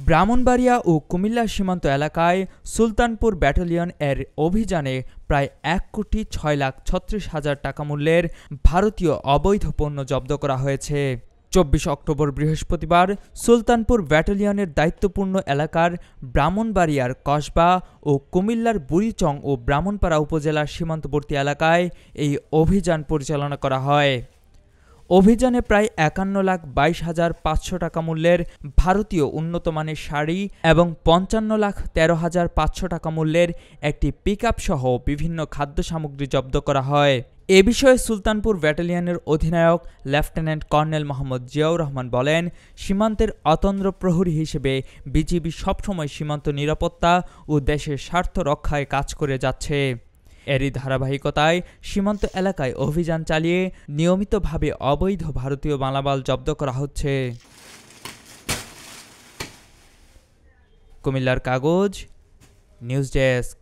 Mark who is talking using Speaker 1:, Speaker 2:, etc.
Speaker 1: ব্রাহ্মণবাড়িয়া ও কুমিল্লা সীমান্ত এলাকায় সুলতানপুর ব্যাটালিয়ন এর অভিযানে প্রায় ১,৬,৩৬,০০০ টাকা মূল্যের ভারতীয় অবৈধ পণ্য জব্দ করা হয়েছে। ২৪ অক্টোবর বৃহস্পতিবার সুলতানপুর ব্যাটালিয়নের দায়িত্বপূর্ণ এলাকার ব্রাহ্মণবাড়িয়ার কসবা ও কুমিল্লার বুড়িচং ও ব্রাহ্মণপাড়া উপজেলার সীমান্তবর্তী এলাকায় এই অভিযান পরিচালনা করা হয়। অভিযানে প্রায় ৫১,২২,৫০০ টাকা মূল্যের ভারতীয় উন্নতমানের শাড়ি এবং ৫৫,১৩,৫০০ টাকা মূল্যের একটি পিকআপ সহ বিভিন্ন খাদ্য সামগ্রী জব্দ করা হয়। এ বিষয়ে সুলতানপুর ব্যাটালিয়নের অধিনায়ক লেফটেন্যান্ট কর্নেল মোহাম্মদ জিয়াউর রহমান বলেন, সীমান্তের অতন্দ্র প্রহরী হিসেবে বিজিবি সবসময় সীমান্ত নিরাপত্তা ও দেশের স্বার্থ রক্ষায় কাজ করে যাচ্ছে। এরই ধারাবাহিকতায় সীমান্ত এলাকায় অভিযান চালিয়ে নিয়মিতভাবে অবৈধ ভারতীয় মালামাল জব্দ করা হচ্ছে। কুমিল্লার কাগজ, নিউজ ডেস্ক।